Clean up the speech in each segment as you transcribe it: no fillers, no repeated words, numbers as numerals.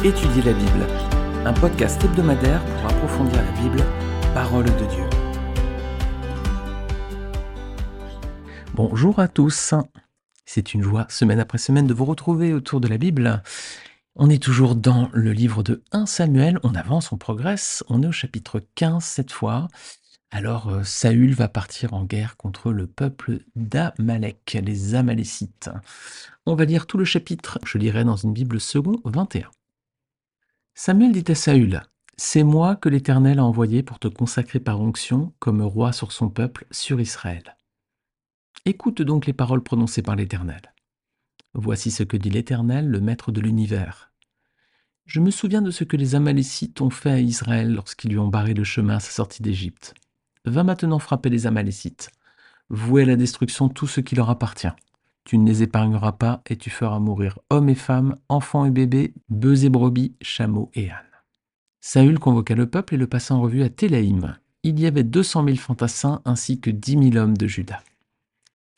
Étudier la Bible, un podcast hebdomadaire pour approfondir la Bible, parole de Dieu. Bonjour à tous, c'est une joie semaine après semaine de vous retrouver autour de la Bible. On est toujours dans le livre de 1 Samuel, on avance, on progresse, on est au chapitre 15 cette fois. Alors Saül va partir en guerre contre le peuple d'Amalek, les Amalécites. On va lire tout le chapitre, je lirai dans une Bible second 21. Samuel dit à Saül, « C'est moi que l'Éternel a envoyé pour te consacrer par onction comme roi sur son peuple, sur Israël. Écoute donc les paroles prononcées par l'Éternel. Voici ce que dit l'Éternel, le Maître de l'univers. Je me souviens de ce que les Amalécites ont fait à Israël lorsqu'ils lui ont barré le chemin à sa sortie d'Égypte. Va maintenant frapper les Amalécites. Vouer à la destruction tout ce qui leur appartient. Tu ne les épargneras pas et tu feras mourir hommes et femmes, enfants et bébés, bœufs et brebis, chameaux et ânes. » Saül convoqua le peuple et le passa en revue à Télaïm. Il y avait 200 000 fantassins ainsi que 10 000 hommes de Juda.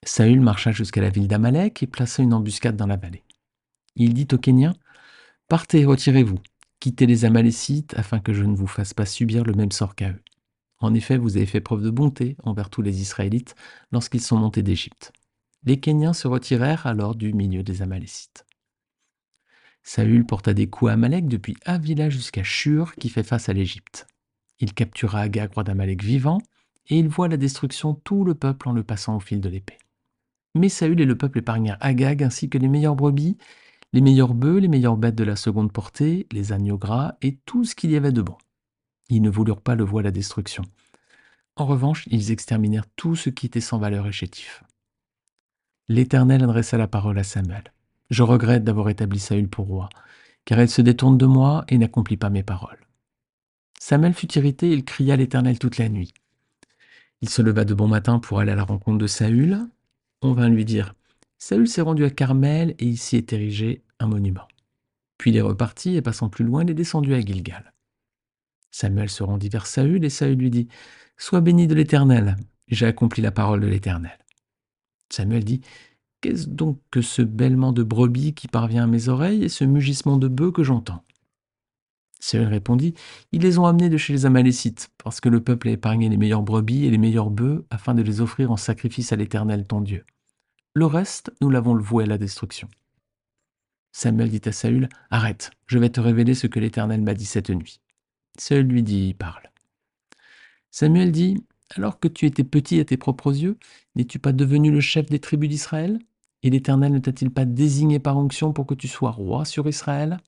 Saül marcha jusqu'à la ville d'Amalek et plaça une embuscade dans la vallée. Il dit aux Kéniens, « Partez et retirez-vous, quittez les Amalécites afin que je ne vous fasse pas subir le même sort qu'à eux. En effet, vous avez fait preuve de bonté envers tous les Israélites lorsqu'ils sont montés d'Égypte. » Les Kéniens se retirèrent alors du milieu des Amalécites. Saül porta des coups à Amalek depuis Havila jusqu'à Shur qui fait face à l'Égypte. Il captura Agag, roi d'Amalek vivant, et il voit la destruction tout le peuple en le passant au fil de l'épée. Mais Saül et le peuple épargnèrent Agag ainsi que les meilleures brebis, les meilleurs bœufs, les meilleures bêtes de la seconde portée, les agneaux gras et tout ce qu'il y avait de bon. Ils ne voulurent pas le vouer à la destruction. En revanche, ils exterminèrent tout ce qui était sans valeur et chétif. L'Éternel adressa la parole à Samuel. « Je regrette d'avoir établi Saül pour roi, car il se détourne de moi et n'accomplit pas mes paroles. » Samuel fut irrité et il cria à l'Éternel toute la nuit. Il se leva de bon matin pour aller à la rencontre de Saül. On vint lui dire « Saül s'est rendu à Carmel et il s'y est érigé un monument. » Puis il est reparti et passant plus loin, il est descendu à Gilgal. Samuel se rendit vers Saül et Saül lui dit « Sois béni de l'Éternel, j'ai accompli la parole de l'Éternel. » Samuel dit « Qu'est-ce donc que ce bêlement de brebis qui parvient à mes oreilles et ce mugissement de bœufs que j'entends ?» Saül répondit « Ils les ont amenés de chez les Amalécites, parce que le peuple a épargné les meilleures brebis et les meilleurs bœufs afin de les offrir en sacrifice à l'Éternel ton Dieu. Le reste, nous l'avons voué à la destruction. » Samuel dit à Saül « Arrête, je vais te révéler ce que l'Éternel m'a dit cette nuit. » Saül lui dit « Parle. » Samuel dit « Alors que tu étais petit à tes propres yeux, n'es-tu pas devenu le chef des tribus d'Israël? Et l'Éternel ne t'a-t-il pas désigné par onction pour que tu sois roi sur Israël?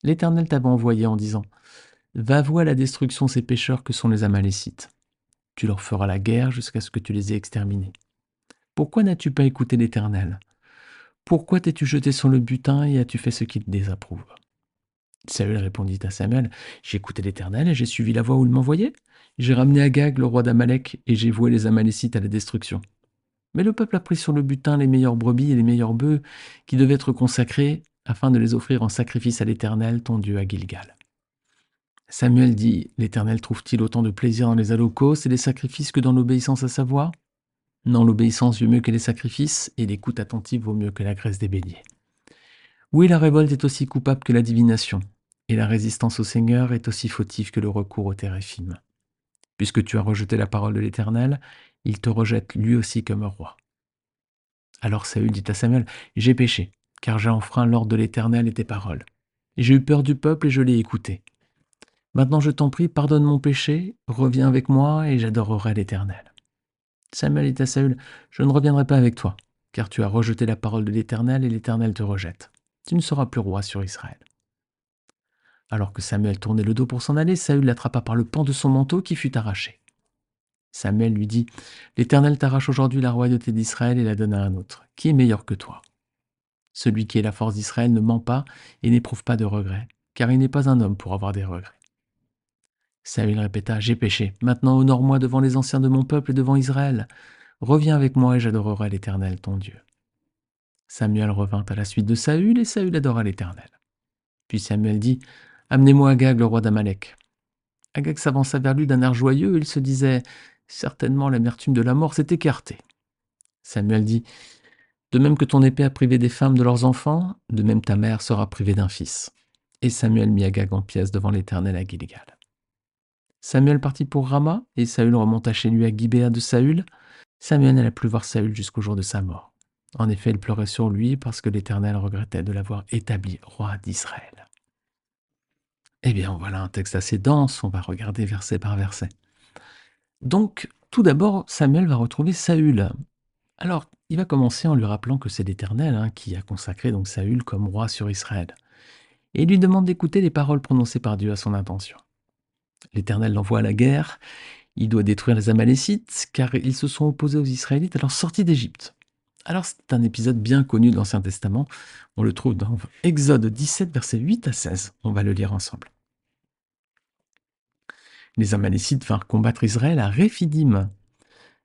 L'Éternel t'avait envoyé en disant « Va vouer à la destruction ces pécheurs que sont les Amalécites. Tu leur feras la guerre jusqu'à ce que tu les aies exterminés. Pourquoi n'as-tu pas écouté l'Éternel? Pourquoi t'es-tu jeté sur le butin et as-tu fait ce qu'il désapprouve ?» Saül répondit à Samuel « J'ai écouté l'Éternel et j'ai suivi la voie où il m'envoyait. J'ai ramené Agag, le roi d'Amalek, et j'ai voué les Amalécites à la destruction. Mais le peuple a pris sur le butin les meilleures brebis et les meilleurs bœufs qui devaient être consacrés afin de les offrir en sacrifice à l'Éternel, ton Dieu, à Gilgal. » Samuel dit « L'Éternel trouve-t-il autant de plaisir dans les holocaustes et les sacrifices que dans l'obéissance à sa voix? Non, l'obéissance vaut mieux que les sacrifices et l'écoute attentive vaut mieux que la graisse des béliers. Oui, la révolte est aussi coupable que la divination, et la résistance au Seigneur est aussi fautive que le recours au téréphim. Puisque tu as rejeté la parole de l'Éternel, il te rejette lui aussi comme roi. » Alors Saül dit à Samuel, « J'ai péché, car j'ai enfreint l'ordre de l'Éternel et tes paroles. Et j'ai eu peur du peuple et je l'ai écouté. Maintenant je t'en prie, pardonne mon péché, reviens avec moi et j'adorerai l'Éternel. » Samuel dit à Saül, « Je ne reviendrai pas avec toi, car tu as rejeté la parole de l'Éternel et l'Éternel te rejette. Tu ne seras plus roi sur Israël. » Alors que Samuel tournait le dos pour s'en aller, Saül l'attrapa par le pan de son manteau qui fut arraché. Samuel lui dit « L'Éternel t'arrache aujourd'hui la royauté d'Israël et la donne à un autre. Qui est meilleur que toi? Celui qui est la force d'Israël ne ment pas et n'éprouve pas de regrets, car il n'est pas un homme pour avoir des regrets. » Saül répéta « J'ai péché. Maintenant honore-moi devant les anciens de mon peuple et devant Israël. Reviens avec moi et j'adorerai l'Éternel ton Dieu. » Samuel revint à la suite de Saül et Saül adora l'Éternel. Puis Samuel dit « Amenez-moi Agag, le roi d'Amalek. » Agag s'avança vers lui d'un air joyeux et il se disait « Certainement l'amertume de la mort s'est écartée. » Samuel dit « De même que ton épée a privé des femmes de leurs enfants, de même ta mère sera privée d'un fils. Et Samuel mit Agag en pièces devant l'Éternel à Gilgal. Samuel partit pour Rama, et Saül remonta chez lui à Gibéa de Saül. Samuel n'alla plus voir Saül jusqu'au jour de sa mort. En effet, il pleurait sur lui parce que l'Éternel regrettait de l'avoir établi roi d'Israël. Eh bien, voilà un texte assez dense, on va regarder verset par verset. Donc, tout d'abord, Samuel va retrouver Saül. Alors, il va commencer en lui rappelant que c'est l'Éternel qui a consacré donc Saül comme roi sur Israël. Et il lui demande d'écouter les paroles prononcées par Dieu à son intention. L'Éternel l'envoie à la guerre, il doit détruire les Amalécites, car ils se sont opposés aux Israélites à leur sortie d'Égypte. Alors c'est un épisode bien connu de l'Ancien Testament, on le trouve dans Exode 17, versets 8 à 16, on va le lire ensemble. Les Amalécites vinrent combattre Israël à Réphidim.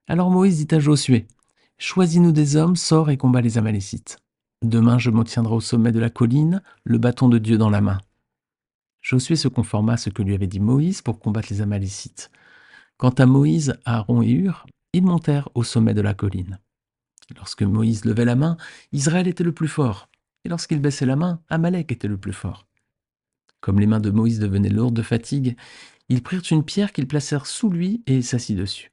Alors Moïse dit à Josué, « Choisis-nous des hommes, sors et combats les Amalécites. Demain je me tiendrai au sommet de la colline, le bâton de Dieu dans la main. » Josué se conforma à ce que lui avait dit Moïse pour combattre les Amalécites. Quant à Moïse, Aaron et Hur, ils montèrent au sommet de la colline. Lorsque Moïse levait la main, Israël était le plus fort, et lorsqu'il baissait la main, Amalek était le plus fort. Comme les mains de Moïse devenaient lourdes de fatigue, ils prirent une pierre qu'ils placèrent sous lui et il s'assit dessus.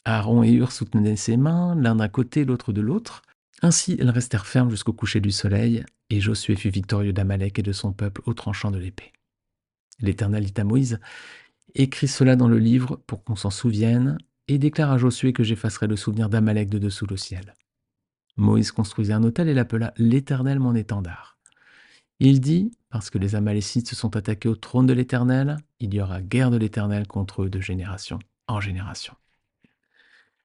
Aaron et Hur soutenaient ses mains, l'un d'un côté, l'autre de l'autre. Ainsi, elles restèrent fermes jusqu'au coucher du soleil, et Josué fut victorieux d'Amalek et de son peuple au tranchant de l'épée. L'Éternel dit à Moïse, « Écris cela dans le livre pour qu'on s'en souvienne, et déclare à Josué que j'effacerai le souvenir d'Amalek de dessous le ciel. » Moïse construisit un autel et l'appela « L'Éternel mon étendard ». Il dit, parce que les Amalécites se sont attaqués au trône de l'Éternel, il y aura guerre de l'Éternel contre eux de génération en génération.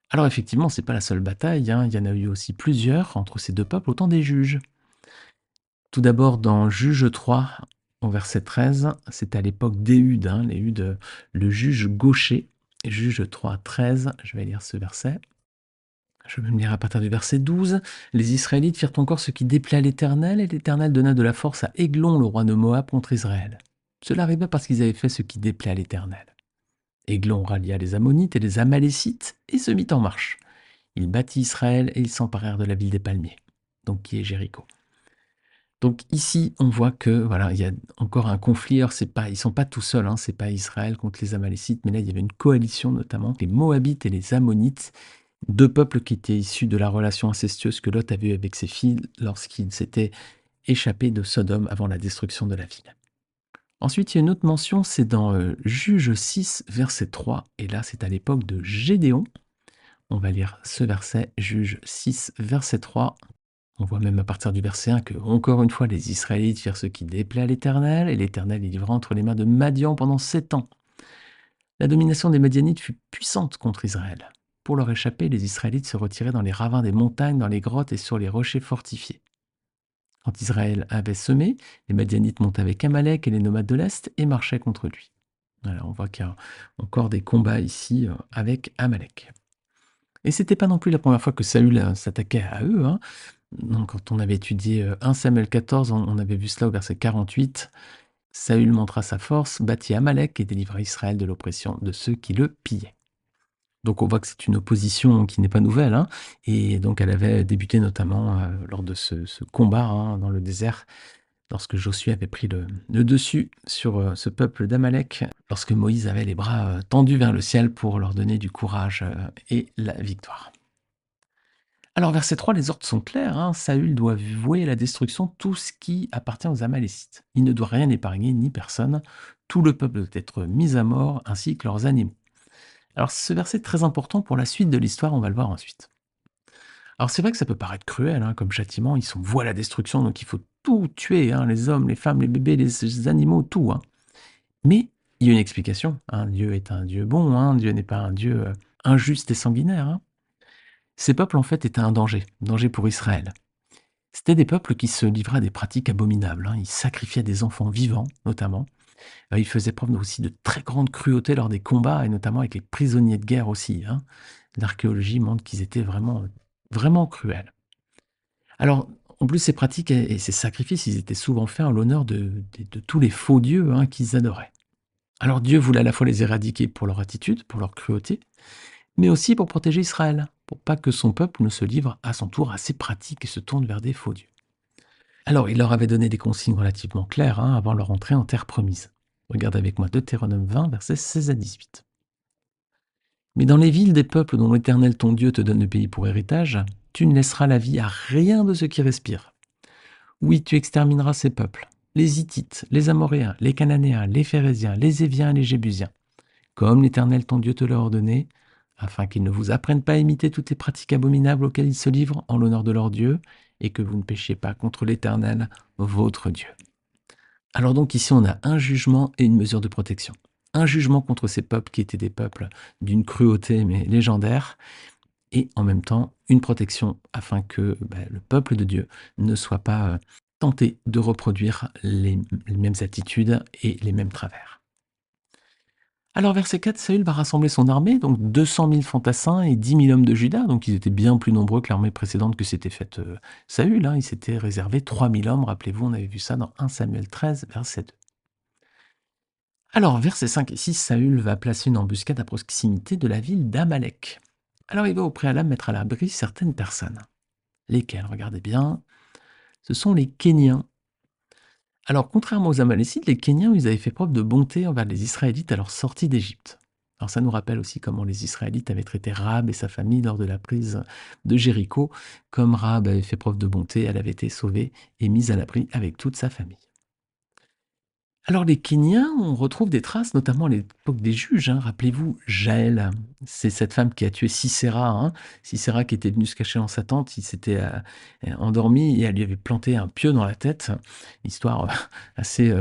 Alors effectivement, ce n'est pas la seule bataille, il y en a eu aussi plusieurs entre ces deux peuples au temps des juges. Tout d'abord dans Juge 3, au verset 13, c'est à l'époque d'Éhud, l'Éhud, le juge gaucher. Juge 3, 13, je vais lire ce verset. Je vais me lire à partir du verset 12. Les Israélites firent encore ce qui déplaît à l'Éternel, et l'Éternel donna de la force à Églon, le roi de Moab, contre Israël. Cela arriva parce qu'ils avaient fait ce qui déplaît à l'Éternel. Églon rallia les Ammonites et les Amalécites et se mit en marche. Il battit Israël et ils s'emparèrent de la ville des palmiers, donc qui est Jéricho. Donc ici, on voit que voilà, il y a encore un conflit. Alors ils sont pas tout seuls, c'est pas Israël contre les Amalécites, mais là il y avait une coalition notamment les Moabites et les Ammonites, deux peuples qui étaient issus de la relation incestueuse que Lot avait eue avec ses filles lorsqu'il s'était échappé de Sodome avant la destruction de la ville. Ensuite, il y a une autre mention, c'est dans Juge 6, verset 3, et là c'est à l'époque de Gédéon. On va lire ce verset, Juge 6, verset 3. On voit même à partir du verset 1 que, encore une fois, les Israélites firent ce qui déplaît à l'Éternel, et l'Éternel les livra entre les mains de Madian pendant 7 ans. La domination des Madianites fut puissante contre Israël. Pour leur échapper, les Israélites se retiraient dans les ravins des montagnes, dans les grottes et sur les rochers fortifiés. Quand Israël avait semé, les Madianites montaient avec Amalek et les nomades de l'Est et marchaient contre lui. Alors on voit qu'il y a encore des combats ici avec Amalek. Et c'était pas non plus la première fois que Saül s'attaquait à eux. Donc, quand on avait étudié 1 Samuel 14, on avait vu cela au verset 48. Saül montra sa force, battit Amalek et délivra Israël de l'oppression de ceux qui le pillaient. Donc on voit que c'est une opposition qui n'est pas nouvelle, et donc elle avait débuté notamment lors de ce combat dans le désert, lorsque Josué avait pris le dessus sur ce peuple d'Amalek, lorsque Moïse avait les bras tendus vers le ciel pour leur donner du courage et la victoire. Alors verset 3, les ordres sont clairs, Saül doit vouer à la destruction tout ce qui appartient aux Amalécites. Il ne doit rien épargner ni personne, tout le peuple doit être mis à mort ainsi que leurs animaux. Alors ce verset est très important pour la suite de l'histoire, on va le voir ensuite. Alors c'est vrai que ça peut paraître cruel comme châtiment, ils sont voués à la destruction, donc il faut tout tuer, les hommes, les femmes, les bébés, les animaux, tout. Mais il y a une explication, Dieu est un Dieu bon, Dieu n'est pas un Dieu injuste et sanguinaire. Ces peuples en fait étaient un danger pour Israël. C'était des peuples qui se livraient à des pratiques abominables, ils sacrifiaient des enfants vivants notamment. Ils faisaient preuve aussi de très grande cruauté lors des combats, et notamment avec les prisonniers de guerre aussi. L'archéologie montre qu'ils étaient vraiment, vraiment cruels. Alors, en plus, ces pratiques et ces sacrifices, ils étaient souvent faits en l'honneur de tous les faux dieux qu'ils adoraient. Alors Dieu voulait à la fois les éradiquer pour leur attitude, pour leur cruauté, mais aussi pour protéger Israël, pour pas que son peuple ne se livre à son tour à ces pratiques et se tourne vers des faux dieux. Alors, il leur avait donné des consignes relativement claires avant leur entrée en terre promise. Regarde avec moi Deutéronome 20, versets 16 à 18. Mais dans les villes des peuples dont l'Éternel ton Dieu te donne le pays pour héritage, tu ne laisseras la vie à rien de ce qui respire. Oui, tu extermineras ces peuples, les Hittites, les Amoréens, les Cananéens, les Phéréziens, les Éviens et les Jébusiens, comme l'Éternel ton Dieu te l'a ordonné, afin qu'ils ne vous apprennent pas à imiter toutes les pratiques abominables auxquelles ils se livrent en l'honneur de leur Dieu, et que vous ne péchiez pas contre l'Éternel, votre Dieu. Alors donc ici, on a un jugement et une mesure de protection. Un jugement contre ces peuples qui étaient des peuples d'une cruauté mais légendaire, et en même temps une protection afin que le peuple de Dieu ne soit pas tenté de reproduire les mêmes attitudes et les mêmes travers. Alors verset 4, Saül va rassembler son armée, donc 200 000 fantassins et 10 000 hommes de Juda, donc ils étaient bien plus nombreux que l'armée précédente que s'était faite Saül, il s'était réservé 3 000 hommes, rappelez-vous, on avait vu ça dans 1 Samuel 13, verset 2. Alors, versets 5 et 6, Saül va placer une embuscade à proximité de la ville d'Amalek. Alors il va au préalable mettre à l'abri certaines personnes. Lesquelles? Regardez bien, ce sont les Kéniens. Alors, contrairement aux Amalécites, les Kéniens, ils avaient fait preuve de bonté envers les Israélites à leur sortie d'Égypte. Alors ça nous rappelle aussi comment les Israélites avaient traité Rahab et sa famille lors de la prise de Jéricho. Comme Rahab avait fait preuve de bonté, elle avait été sauvée et mise à l'abri avec toute sa famille. Alors les Kéniens, on retrouve des traces, notamment à l'époque des juges. Rappelez-vous, Jaël, c'est cette femme qui a tué Sisera. Sisera qui était venue se cacher dans sa tente, il s'était endormi et elle lui avait planté un pieu dans la tête. Histoire assez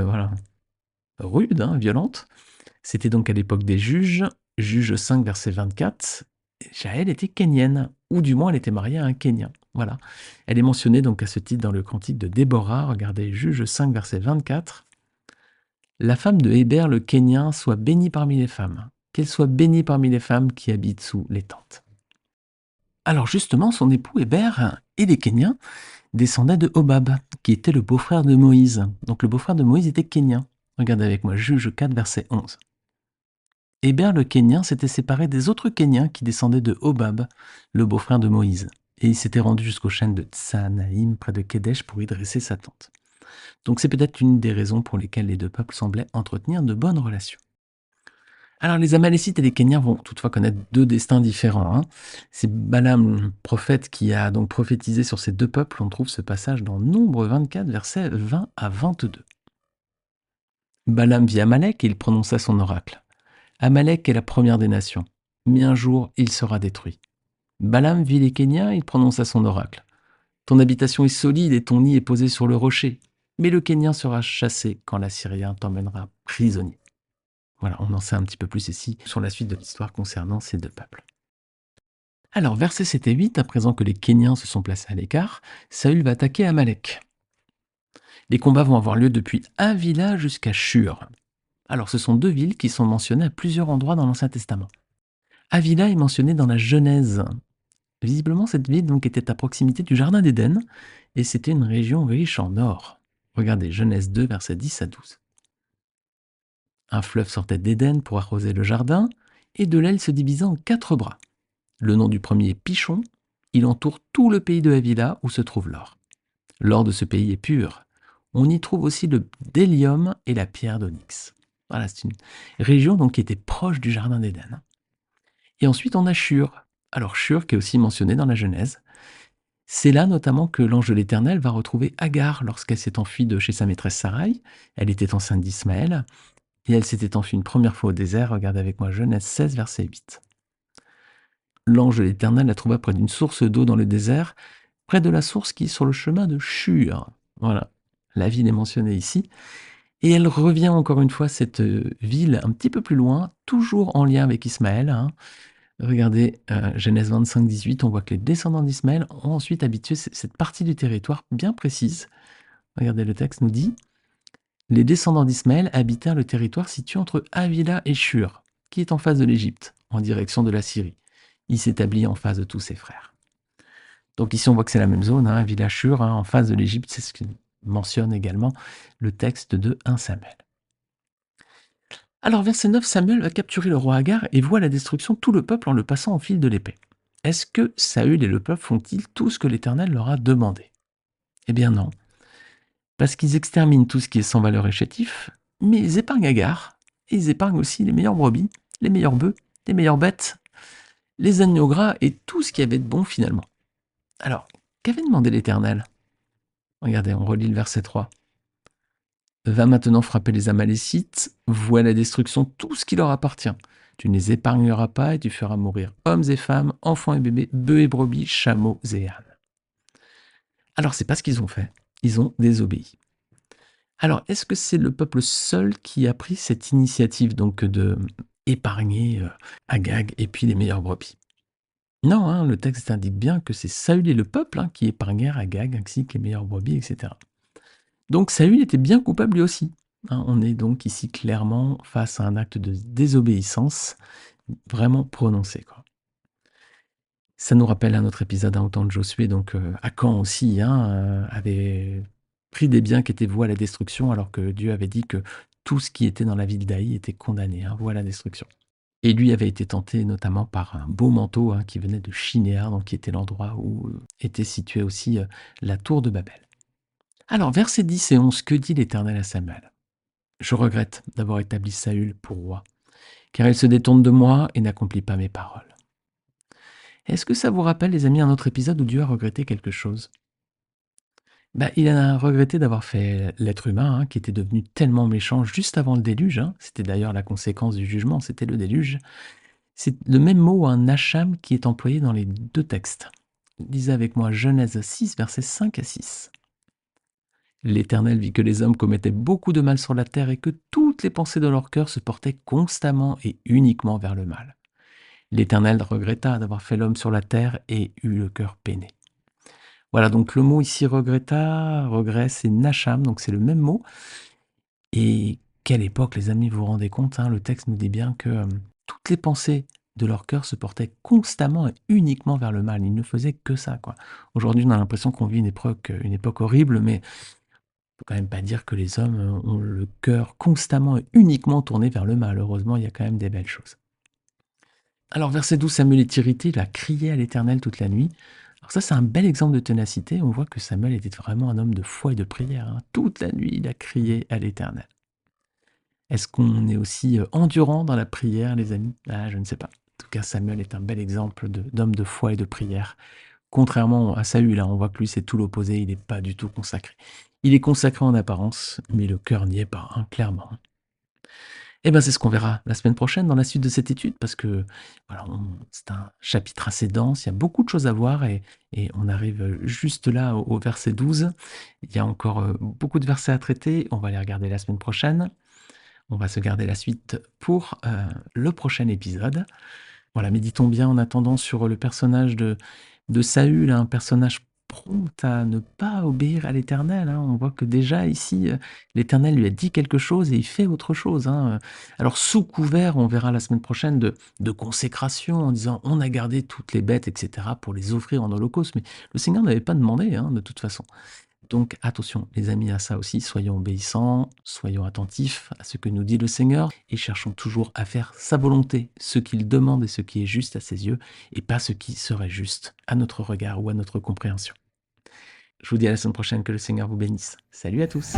rude, violente. C'était donc à l'époque des juges, Juge 5, verset 24. Jaël était kénienne, ou du moins elle était mariée à un Kénien. Voilà. Elle est mentionnée donc à ce titre dans le cantique de Déborah. Regardez Juge 5, verset 24. La femme de Héber le Kénien soit bénie parmi les femmes, qu'elle soit bénie parmi les femmes qui habitent sous les tentes. Alors justement, son époux Héber et les Kéniens descendaient de Hobab, qui était le beau-frère de Moïse. Donc le beau-frère de Moïse était kénien. Regardez avec moi, Juge 4, verset 11. Héber le Kénien s'était séparé des autres Kéniens qui descendaient de Hobab, le beau-frère de Moïse, et il s'était rendu jusqu'aux chaînes de Tsanaïm, près de Kédesh, pour y dresser sa tente. Donc c'est peut-être une des raisons pour lesquelles les deux peuples semblaient entretenir de bonnes relations. Alors les Amalécites et les Kéniens vont toutefois connaître deux destins différents. C'est Balaam, le prophète, qui a donc prophétisé sur ces deux peuples. On trouve ce passage dans Nombre 24, versets 20 à 22. Balaam vit Amalek et il prononça son oracle. Amalek est la première des nations, mais un jour il sera détruit. Balaam vit les Kéniens et il prononça son oracle. Ton habitation est solide et ton nid est posé sur le rocher, mais le Kénien sera chassé quand l'Assyrien t'emmènera prisonnier. Voilà, on en sait un petit peu plus ici sur la suite de l'histoire concernant ces deux peuples. Alors, versets 7 et 8, à présent que les Kéniens se sont placés à l'écart, Saül va attaquer Amalek. Les combats vont avoir lieu depuis Havila jusqu'à Shur. Alors, ce sont deux villes qui sont mentionnées à plusieurs endroits dans l'Ancien Testament. Havila est mentionnée dans la Genèse. Visiblement, cette ville donc était à proximité du Jardin d'Éden, et c'était une région riche en or. Regardez, Genèse 2, versets 10 à 12. Un fleuve sortait d'Éden pour arroser le jardin, et de l'aile se divisait en 4 bras. Le nom du premier est Pichon. Il entoure tout le pays de Havila où se trouve l'or. L'or de ce pays est pur. On y trouve aussi le bdellium et la pierre d'onyx. Voilà, c'est une région donc qui était proche du jardin d'Éden. Et ensuite, on a Shur. Alors Shur, qui est aussi mentionné dans la Genèse. C'est là notamment que l'ange de l'Éternel va retrouver Agar lorsqu'elle s'est enfuie de chez sa maîtresse Sarai. Elle était enceinte d'Ismaël. Et elle s'était enfuie une première fois au désert. Regardez avec moi Genèse 16, verset 8. L'ange de l'Éternel la trouva près d'une source d'eau dans le désert, près de la source qui est sur le chemin de Shur. Voilà, la ville est mentionnée ici. Et elle revient encore une fois, cette ville, un petit peu plus loin, toujours en lien avec Ismaël. Regardez, Genèse 25, 18, on voit que les descendants d'Ismaël ont ensuite habitué cette partie du territoire bien précise. Regardez, le texte nous dit « Les descendants d'Ismaël habitèrent le territoire situé entre Havila et Shur, qui est en face de l'Égypte, en direction de la Syrie. Il s'établit en face de tous ses frères. » Donc ici, on voit que c'est la même zone, Havila Shur, en face de l'Égypte, c'est ce que mentionne également le texte de 1 Samuel. Alors, verset 9, Samuel va capturer le roi Agar et voit la destruction de tout le peuple en le passant au fil de l'épée. Est-ce que Saül et le peuple font-ils tout ce que l'Éternel leur a demandé? Eh bien non. parce qu'ils exterminent tout ce qui est sans valeur et chétif, mais ils épargnent Agar, et ils épargnent aussi les meilleures brebis, les meilleurs bœufs, les meilleures bêtes, les agneaux gras et tout ce qu'il y avait de bon finalement. Alors, qu'avait demandé l'Éternel? Regardez, on relit le verset 3. Va maintenant frapper les Amalécites, vois la destruction, tout ce qui leur appartient. Tu ne les épargneras pas et tu feras mourir hommes et femmes, enfants et bébés, bœufs et brebis, chameaux et ânes. Alors, c'est pas ce qu'ils ont fait. Ils ont désobéi. Alors, est-ce que c'est le peuple seul qui a pris cette initiative donc de épargner Agag et puis les meilleures brebis? Non, hein, le texte indique bien que c'est Saül et le peuple qui épargnèrent Agag ainsi que les meilleures brebis, etc. Donc Saül était bien coupable lui aussi. On est donc ici clairement face à un acte de désobéissance vraiment prononcé, quoi. Ça nous rappelle un autre épisode au temps de Josué, donc Akan aussi avait pris des biens qui étaient voués à la destruction, alors que Dieu avait dit que tout ce qui était dans la ville d'Aï était condamné, voué à la destruction. Et lui avait été tenté notamment par un beau manteau qui venait de Shinéar, donc qui était l'endroit où était située aussi la tour de Babel. Alors, versets 10 et 11, que dit l'Éternel à Samuel? Je regrette d'avoir établi Saül pour roi, car il se détourne de moi et n'accomplit pas mes paroles. Est-ce que ça vous rappelle, les amis, un autre épisode où Dieu a regretté quelque chose? Il a regretté d'avoir fait l'être humain, qui était devenu tellement méchant juste avant le déluge. C'était d'ailleurs la conséquence du jugement, c'était le déluge. C'est le même mot, un Nacham, qui est employé dans les deux textes. Lisez avec moi Genèse 6, versets 5 à 6. L'Éternel vit que les hommes commettaient beaucoup de mal sur la terre et que toutes les pensées de leur cœur se portaient constamment et uniquement vers le mal. L'Éternel regretta d'avoir fait l'homme sur la terre et eut le cœur peiné. Voilà, donc le mot ici regretta, regret, c'est Nacham, donc c'est le même mot. Et quelle époque, les amis, vous vous rendez compte, le texte nous dit bien que toutes les pensées de leur cœur se portaient constamment et uniquement vers le mal. Ils ne faisaient que ça, quoi. Aujourd'hui, on a l'impression qu'on vit une époque horrible, mais faut quand même pas dire que les hommes ont le cœur constamment et uniquement tourné vers le mal. Heureusement, il y a quand même des belles choses. Alors, verset 12, Samuel est irrité, il a crié à l'Éternel toute la nuit. Alors ça, c'est un bel exemple de ténacité. On voit que Samuel était vraiment un homme de foi et de prière. Toute la nuit, il a crié à l'Éternel. Est-ce qu'on est aussi endurant dans la prière, les amis? Je ne sais pas. En tout cas, Samuel est un bel exemple d'homme de foi et de prière. Contrairement à Saül, on voit que lui, c'est tout l'opposé. Il n'est pas du tout consacré. Il est consacré en apparence, mais le cœur n'y est pas, clairement. Eh bien, c'est ce qu'on verra la semaine prochaine dans la suite de cette étude, parce que voilà, c'est un chapitre assez dense, il y a beaucoup de choses à voir, et on arrive juste là au verset 12. Il y a encore beaucoup de versets à traiter, on va les regarder la semaine prochaine. On va se garder la suite pour le prochain épisode. Voilà, méditons bien en attendant sur le personnage de Saül, un personnage prompt à ne pas obéir à l'Éternel. On voit que déjà ici, l'Éternel lui a dit quelque chose et il fait autre chose. Alors sous couvert, on verra la semaine prochaine, de consécration, en disant on a gardé toutes les bêtes, etc., pour les offrir en holocauste. Mais le Seigneur n'avait pas demandé, de toute façon. Donc attention, les amis, à ça aussi, soyons obéissants, soyons attentifs à ce que nous dit le Seigneur et cherchons toujours à faire sa volonté, ce qu'il demande et ce qui est juste à ses yeux, et pas ce qui serait juste à notre regard ou à notre compréhension. Je vous dis à la semaine prochaine, que le Seigneur vous bénisse. Salut à tous!